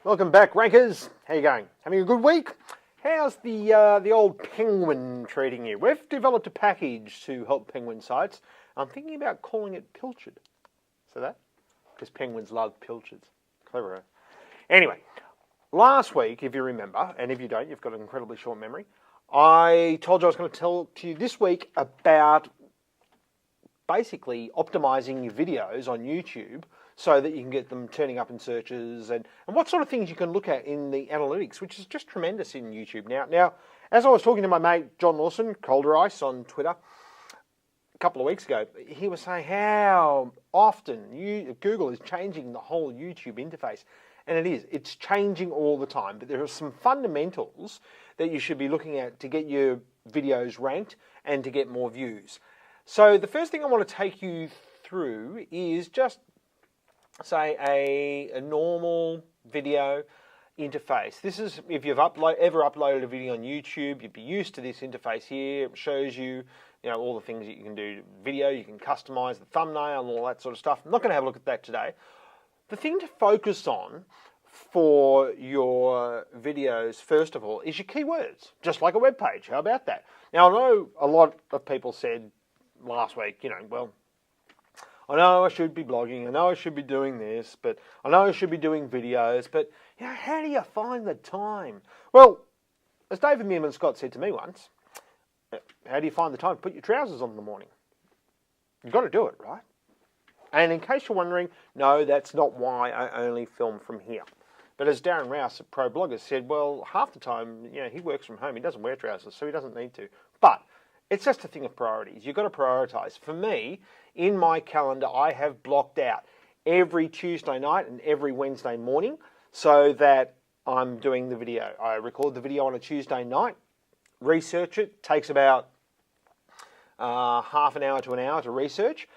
Welcome back, Rankers. How you going? Having a good week? How's the old Penguin treating you? We've developed a package to help Penguin sites. I'm thinking about calling it Pilchard. So that? Because penguins love pilchards. Clever, eh? Anyway, last week, if you remember, and if you don't, you've got an incredibly short memory, I told you I was going to tell to you this week about basically optimizing your videos on YouTube so that you can get them turning up in searches and what sort of things you can look at in the analytics, which is just tremendous in YouTube now. Now, as I was talking to my mate John Lawson, Colder Ice on Twitter, a couple of weeks ago, he was saying how often Google is changing the whole YouTube interface. And it is. It's changing all the time. But there are some fundamentals that you should be looking at to get your videos ranked and to get more views. So the first thing I want to take you through is just, say, a normal video interface. This is, if you've ever uploaded a video on YouTube, you'd be used to this interface here. It shows you, all the things that you can do to video. You can customize the thumbnail and all that sort of stuff. I'm not going to have a look at that today. The thing to focus on for your videos, first of all, is your keywords, just like a web page. How about that? Now, I know a lot of people said last week, well, I know I should be blogging, I know I should be doing this, but I know I should be doing videos, but how do you find the time? Well, as David Meerman Scott said to me once, how do you find the time to put your trousers on in the morning? You've got to do it, right? And in case you're wondering, no, that's not why I only film from here. But as Darren Rouse at Pro Bloggers said, well, half the time, he works from home. He doesn't wear trousers, so he doesn't need to. But it's just a thing of priorities. You've got to prioritise. For me, in my calendar, I have blocked out every Tuesday night and every Wednesday morning so that I'm doing the video. I record the video on a Tuesday night, research it. Takes about half an hour to an hour to research,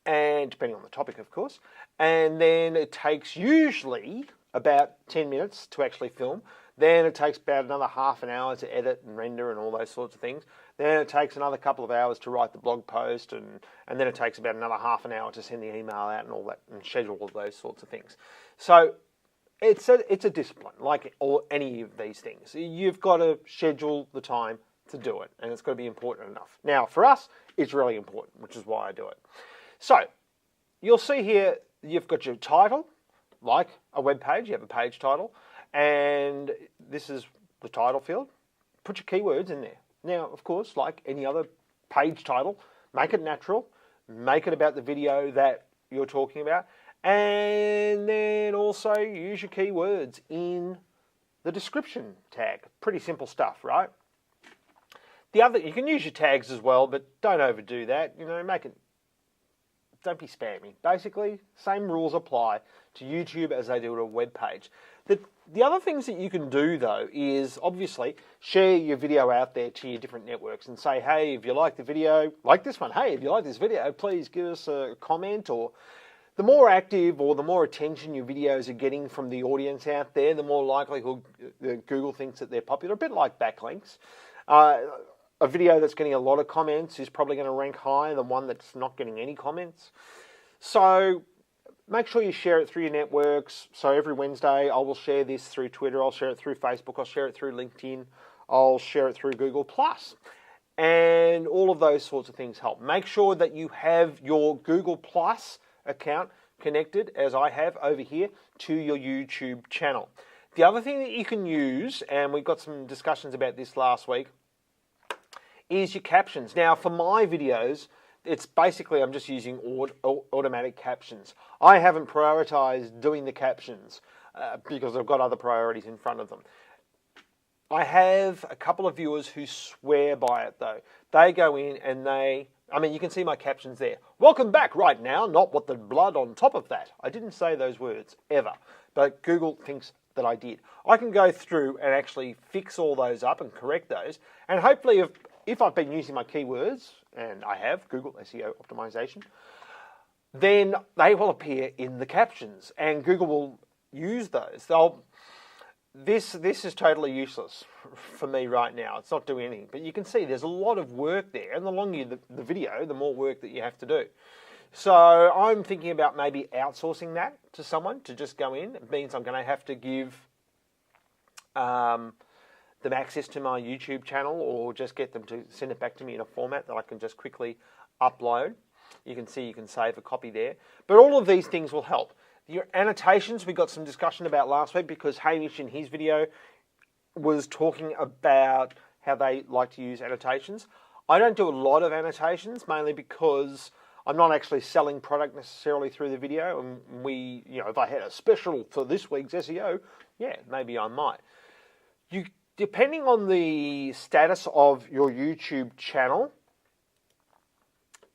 and depending on the topic, of course. And then it takes usually about 10 minutes to actually film. Then it takes about another half an hour to edit and render and all those sorts of things. Then it takes another couple of hours to write the blog post, and then it takes about another half an hour to send the email out and all that, and schedule all those sorts of things. So it's a discipline, like any of these things. You've got to schedule the time to do it, and it's got to be important enough. Now, for us, it's really important, which is why I do it. So you'll see here you've got your title, like a web page. You have a page title, and this is the title field. Put your keywords in there. Now, of course, like any other page title, make it natural, make it about the video that you're talking about, and then also use your keywords in the description tag. Pretty simple stuff, right? You can use your tags as well, but don't overdo that. Don't be spammy. Basically, same rules apply to YouTube as they do to a web page. The other things that you can do, though, is obviously share your video out there to your different networks and say, hey, if you like the video, like this one, hey, if you like this video, please give us a comment. Or the more active or the more attention your videos are getting from the audience out there, the more likelihood Google thinks that they're popular. A bit like backlinks. A video that's getting a lot of comments is probably going to rank higher than one that's not getting any comments. So make sure you share it through your networks. So every Wednesday, I will share this through Twitter. I'll share it through Facebook. I'll share it through LinkedIn. I'll share it through Google+. And all of those sorts of things help. Make sure that you have your Google+ account connected, as I have over here, to your YouTube channel. The other thing that you can use, and we've got some discussions about this last week, is your captions. Now, for my videos, it's basically I'm just using automatic captions. I haven't prioritized doing the captions because I've got other priorities in front of them. I have a couple of viewers who swear by it, though. They go in and you can see my captions there. Welcome back right now, not what the blood on top of that. I didn't say those words, ever. But Google thinks that I did. I can go through and actually fix all those up and correct those. And hopefully, if I've been using my keywords, and I have, Google SEO optimization, then they will appear in the captions, and Google will use those. This is totally useless for me right now. It's not doing anything. But you can see there's a lot of work there, and the longer the video, the more work that you have to do. So I'm thinking about maybe outsourcing that to someone to just go in. It means I'm going to have to give them access to my YouTube channel, or just get them to send it back to me in a format that I can just quickly upload. You can see you can save a copy there. But all of these things will help. Your annotations, we got some discussion about last week, because Hamish in his video was talking about how they like to use annotations. I don't do a lot of annotations, mainly because I'm not actually selling product necessarily through the video. And if I had a special for this week's SEO, yeah, maybe I might. Depending on the status of your YouTube channel,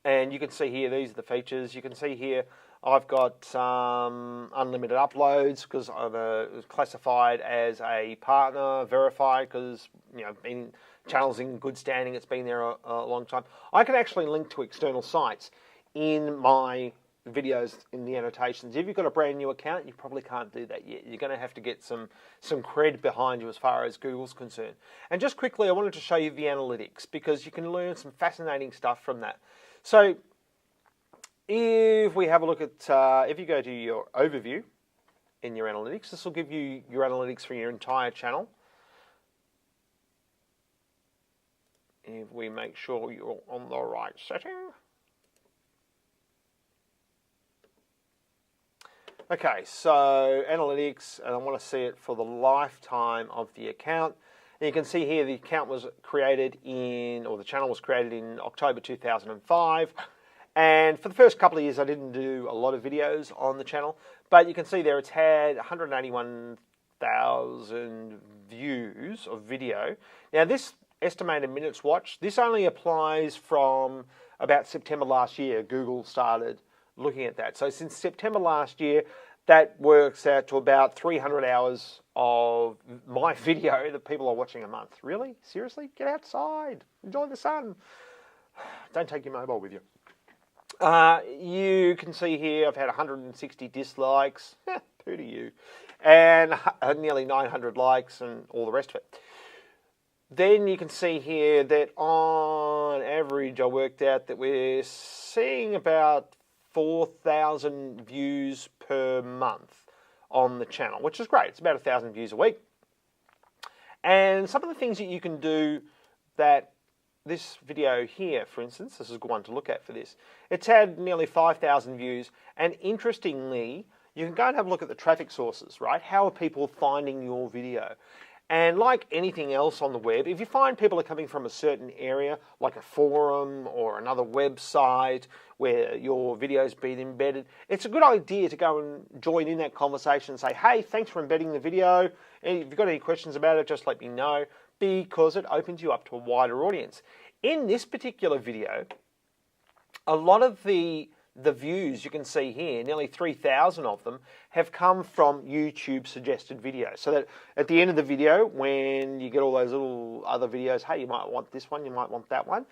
and you can see here, these are the features. You can see here, I've got unlimited uploads because I'm classified as a partner, verified because channel's in good standing. It's been there a long time. I can actually link to external sites in my videos in the annotations. If you've got a brand new account, you probably can't do that yet. You're going to have to get some cred behind you as far as Google's concerned. And just quickly, I wanted to show you the analytics, because you can learn some fascinating stuff from that. So if we have a look at, if you go to your overview in your analytics, this will give you your analytics for your entire channel. If we make sure you're on the right setting. Okay, so analytics, and I want to see it for the lifetime of the account. And you can see here the account was created the channel was created in October 2005. And for the first couple of years, I didn't do a lot of videos on the channel. But you can see there it's had 181,000 views of video. Now this estimated minutes watched, this only applies from about September last year. Google started looking at that. So since September last year, that works out to about 300 hours of my video that people are watching a month. Really? Seriously? Get outside. Enjoy the sun. Don't take your mobile with you. You can see here I've had 160 dislikes. Who do you? And nearly 900 likes and all the rest of it. Then you can see here that on average I worked out that we're seeing about 4,000 views per month on the channel, which is great. It's about 1,000 views a week. And some of the things that you can do that this video here, for instance, this is a good one to look at for this. It's had nearly 5,000 views, and interestingly, you can go and have a look at the traffic sources, right? How are people finding your video? And like anything else on the web, if you find people are coming from a certain area, like a forum or another website where your video's been embedded, it's a good idea to go and join in that conversation and say, hey, thanks for embedding the video. And if you've got any questions about it, just let me know, because it opens you up to a wider audience. In this particular video, a lot of the views you can see here, nearly 3,000 of them, have come from YouTube suggested videos. So that at the end of the video, when you get all those little other videos, hey, you might want this one, you might want that one,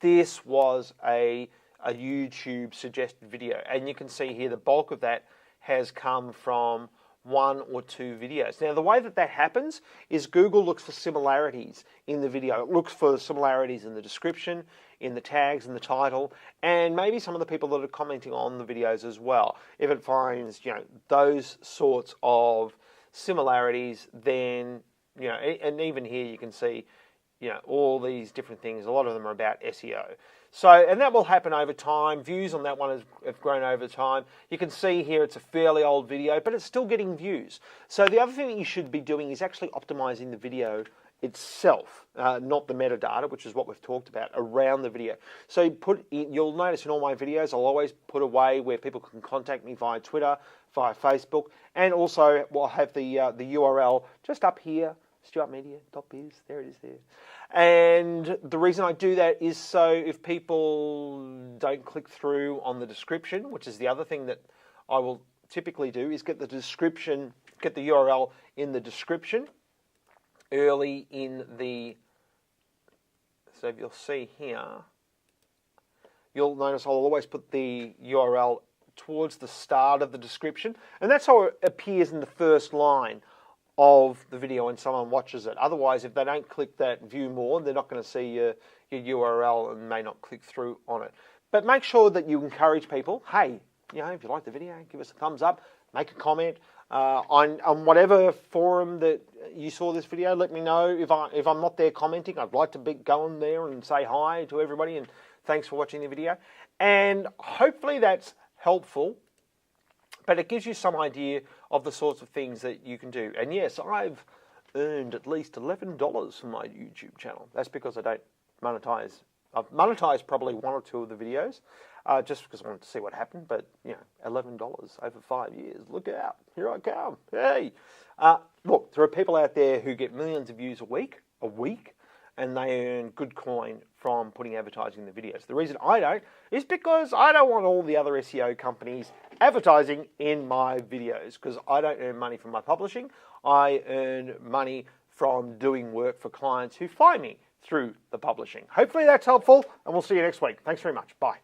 this was a YouTube suggested video. And you can see here the bulk of that has come from 1 or 2 videos. Now, the way that happens is Google looks for similarities in the video. It looks for similarities in the description, in the tags, in the title, and maybe some of the people that are commenting on the videos as well. If it finds, those sorts of similarities, then, and even here you can see, all these different things. A lot of them are about SEO. So, and that will happen over time. Views on that one have grown over time. You can see here it's a fairly old video, but it's still getting views. So the other thing that you should be doing is actually optimizing the video itself, not the metadata, which is what we've talked about, around the video. So you'll notice in all my videos, I'll always put away where people can contact me via Twitter, via Facebook, and also we'll have the URL just up here, stuartmedia.biz, there it is there. And the reason I do that is so if people don't click through on the description, which is the other thing that I will typically do, is get the URL in the description early in the, so if you'll see here, you'll notice I'll always put the URL towards the start of the description, and that's how it appears in the first line of the video when someone watches it. Otherwise, if they don't click that view more, they're not going to see your URL and may not click through on it. But make sure that you encourage people, hey, if you like the video, give us a thumbs up, make a comment on whatever forum that you saw this video. Let me know if I'm not there commenting. I'd like to go on there and say hi to everybody, and thanks for watching the video. And hopefully that's helpful, but it gives you some idea of the sorts of things that you can do. And yes, I've earned at least $11 from my YouTube channel. That's because I don't monetize. I've monetized probably 1 or 2 of the videos, just because I wanted to see what happened. But, you know, $11 over 5 years. Look out. Here I come. Hey. Look, there are people out there who get millions of views a week, and they earn good coin from putting advertising in the videos. The reason I don't is because I don't want all the other SEO companies advertising in my videos, because I don't earn money from my publishing. I earn money from doing work for clients who find me through the publishing. Hopefully that's helpful, and we'll see you next week. Thanks very much. Bye.